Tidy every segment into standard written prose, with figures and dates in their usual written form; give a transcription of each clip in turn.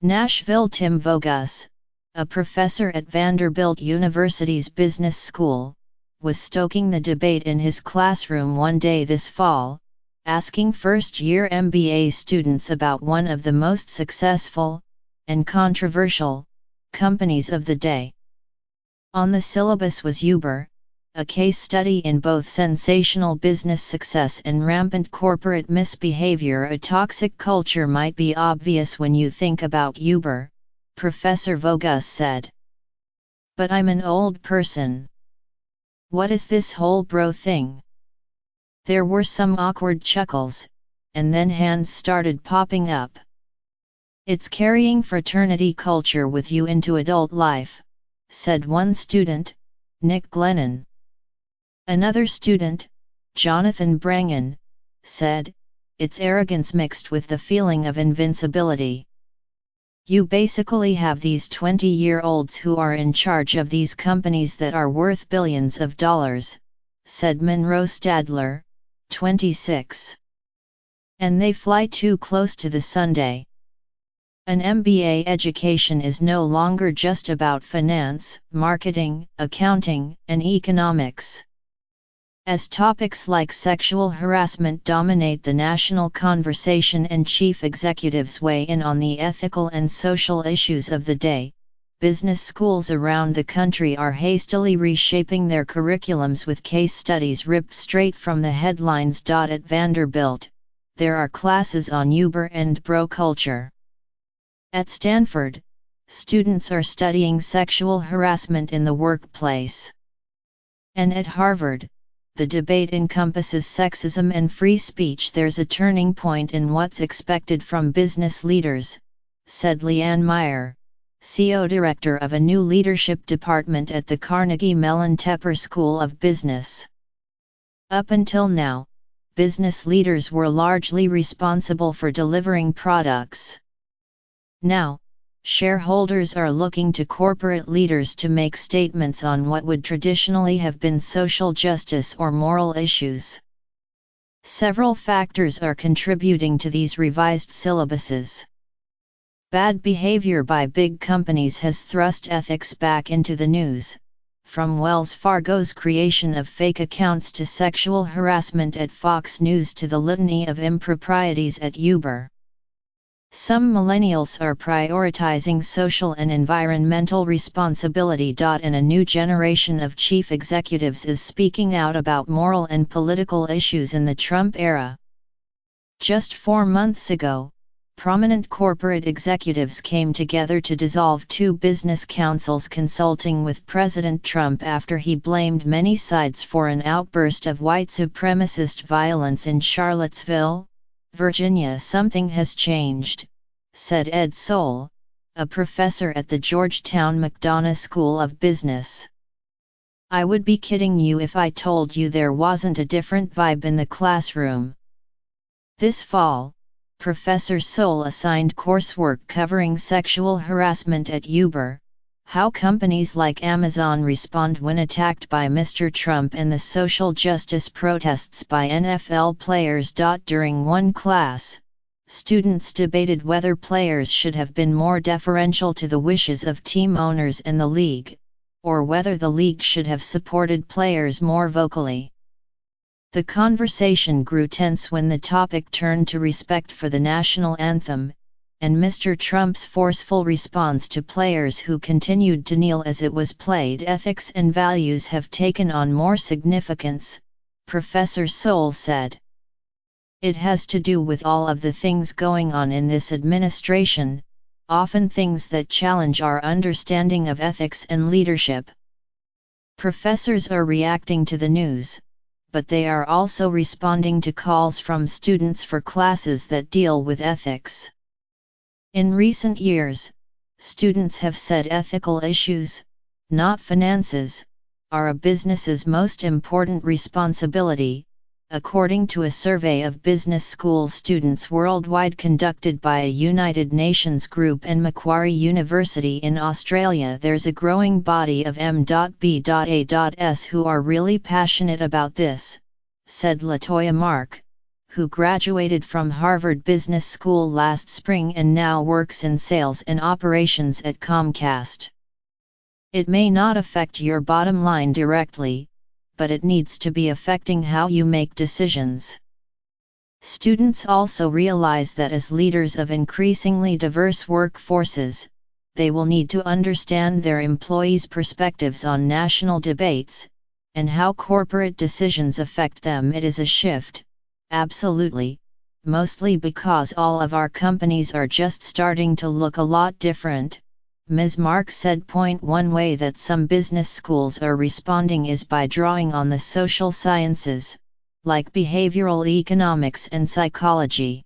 Nashville. Tim Vogus, a professor at Vanderbilt University's Business School, was stoking the debate in his classroom one day this fall, asking first-year MBA students about one of the most successful, and controversial, companies of the day. On the syllabus was Uber, a case study in both sensational business success and rampant corporate misbehavior. A toxic culture might be obvious when you think about Uber, Professor Vogus said. But I'm an old person. What is this whole bro thing? There were some awkward chuckles, and then hands started popping up. It's carrying fraternity culture with you into adult life, said one student, Nick Glennon. Another student, Jonathan Brangan, said, it's arrogance mixed with the feeling of invincibility. You basically have these 20-year-olds who are in charge of these companies that are worth billions of dollars, said Monroe Stadler, 26. And they fly too close to the Sunday. An MBA education is no longer just about finance, marketing, accounting, and economics. As topics like sexual harassment dominate the national conversation and chief executives weigh in on the ethical and social issues of the day, business schools around the country are hastily reshaping their curriculums with case studies ripped straight from the headlines. At Vanderbilt, there are classes on Uber and bro culture. At Stanford, students are studying sexual harassment in the workplace. And at Harvard, the debate encompasses sexism and free speech. There's a turning point in what's expected from business leaders, said Leanne Meyer, CO Director of a new leadership department at the Carnegie Mellon Tepper School of Business. Up until now, business leaders were largely responsible for delivering products. Now, shareholders are looking to corporate leaders to make statements on what would traditionally have been social justice or moral issues. Several factors are contributing to these revised syllabuses. Bad behavior by big companies has thrust ethics back into the news, from Wells Fargo's creation of fake accounts to sexual harassment at Fox News to the litany of improprieties at Uber. Some millennials are prioritizing social and environmental responsibility. And a new generation of chief executives is speaking out about moral and political issues in the Trump era. Just 4 months ago, prominent corporate executives came together to dissolve 2 business councils consulting with President Trump after he blamed many sides for an outburst of white supremacist violence in Charlottesville, Virginia. Something has changed, said Ed Soule, a professor at the Georgetown McDonough School of Business. I would be kidding you if I told you there wasn't a different vibe in the classroom. This fall, Professor Soule assigned coursework covering sexual harassment at Uber, how companies like Amazon respond when attacked by Mr. Trump, and the social justice protests by NFL players. During one class, students debated whether players should have been more deferential to the wishes of team owners and the league, or whether the league should have supported players more vocally. The conversation grew tense when the topic turned to respect for the national anthem, and Mr. Trump's forceful response to players who continued to kneel as it was played. Ethics and values have taken on more significance, Professor Soule said. It has to do with all of the things going on in this administration, often things that challenge our understanding of ethics and leadership. Professors are reacting to the news, but they are also responding to calls from students for classes that deal with ethics. In recent years, students have said ethical issues, not finances, are a business's most important responsibility, according to a survey of business school students worldwide conducted by a United Nations group and Macquarie University in Australia. There's a growing body of M.B.A.S who are really passionate about this, said Latoya Mark, who graduated from Harvard Business School last spring and now works in sales and operations at Comcast. It may not affect your bottom line directly, but it needs to be affecting how you make decisions. Students also realize that as leaders of increasingly diverse workforces, they will need to understand their employees' perspectives on national debates, and how corporate decisions affect them. It is a shift, absolutely, mostly because all of our companies are just starting to look a lot different, Ms. Mark said. One way that some business schools are responding is by drawing on the social sciences, like behavioral economics and psychology.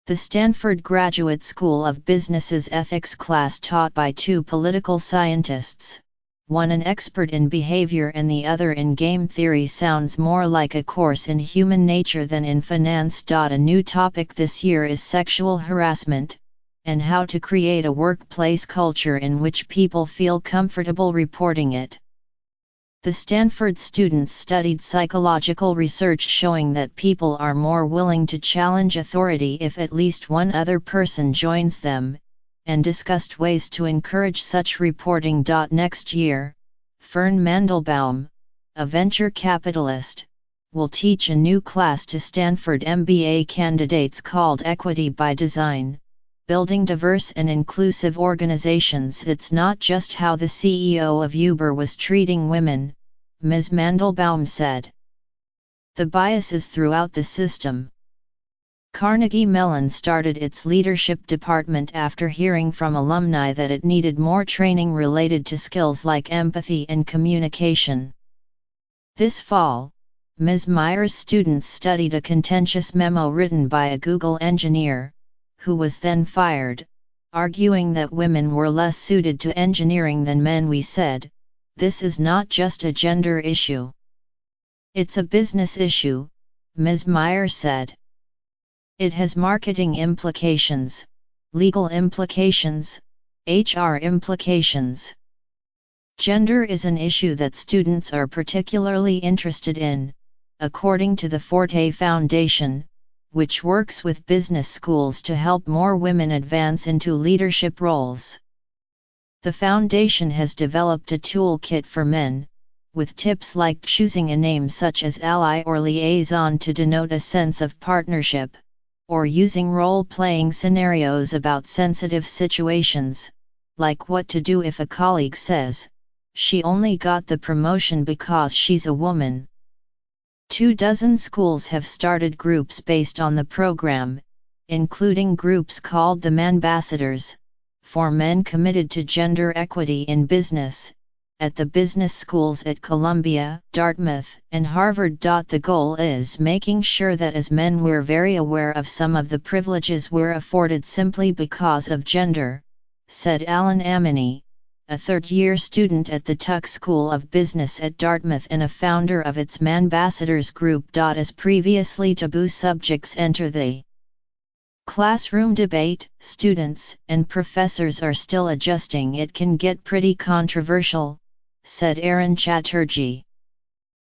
The Stanford Graduate School of Business's ethics class taught by two political scientists, one an expert in behavior and the other in game theory, sounds more like a course in human nature than in finance. A new topic this year is sexual harassment, and how to create a workplace culture in which people feel comfortable reporting it. The Stanford students studied psychological research showing that people are more willing to challenge authority if at least one other person joins them, and discussed ways to encourage such reporting. Next year, Fern Mandelbaum, a venture capitalist, will teach a new class to Stanford MBA candidates called Equity by Design, Building Diverse and Inclusive Organizations. It's not just how the CEO of Uber was treating women, Ms. Mandelbaum said. The bias is throughout the system. Carnegie Mellon started its leadership department after hearing from alumni that it needed more training related to skills like empathy and communication. This fall, Ms. Meyer's students studied a contentious memo written by a Google engineer, who was then fired, arguing that women were less suited to engineering than men. We said, this is not just a gender issue. It's a business issue, Ms. Meyer said. It has marketing implications, legal implications, HR implications. Gender is an issue that students are particularly interested in, according to the Forte Foundation, which works with business schools to help more women advance into leadership roles. The foundation has developed a toolkit for men, with tips like choosing a name such as ally or liaison to denote a sense of partnership, or using role-playing scenarios about sensitive situations, like what to do if a colleague says, "She only got the promotion because she's a woman." 24 schools have started groups based on the program, including groups called the Manbassadors, for men committed to gender equity in business, at the business schools at Columbia, Dartmouth, and Harvard. The goal is making sure that as men we're very aware of some of the privileges we're afforded simply because of gender, said Alan Amini, a third-year student at the Tuck School of Business at Dartmouth and a founder of its Manbassadors group. As previously taboo subjects enter the classroom debate, students and professors are still adjusting. It can get pretty controversial, said Aaron Chatterjee,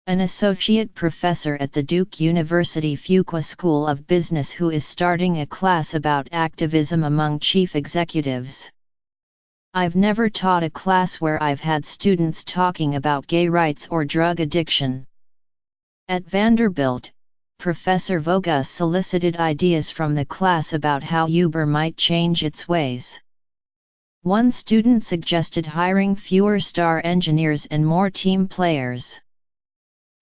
an associate professor at the Duke University Fuqua School of Business who is starting a class about activism among chief executives. I've never taught a class where I've had students talking about gay rights or drug addiction. At Vanderbilt, Professor Voga solicited ideas from the class about how Uber might change its ways. One student suggested hiring fewer star engineers and more team players.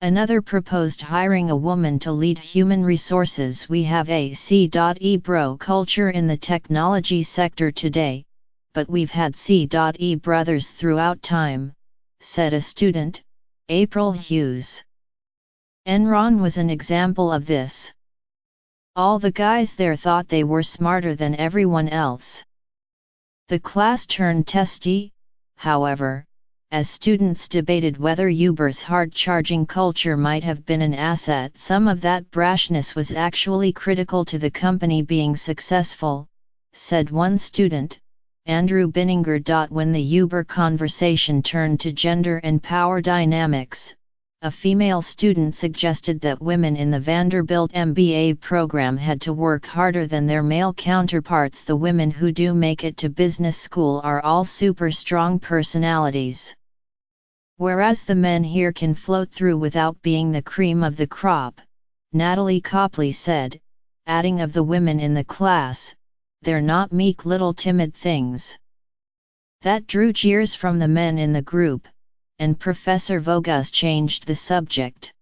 Another proposed hiring a woman to lead human resources. We have a C.E. culture in the technology sector today, but we've had C.E. brothers throughout time, said a student, April Hughes. Enron was an example of this. All the guys there thought they were smarter than everyone else. The class turned testy, however, as students debated whether Uber's hard-charging culture might have been an asset. Some of that brashness was actually critical to the company being successful, said one student, Andrew Binninger. When the Uber conversation turned to gender and power dynamics, a female student suggested that women in the Vanderbilt MBA program had to work harder than their male counterparts. The women who do make it to business school are all super strong personalities. Whereas the men here can float through without being the cream of the crop, Natalie Copley said, adding of the women in the class, they're not meek little timid things. That drew jeers from the men in the group, and Professor Vogus changed the subject.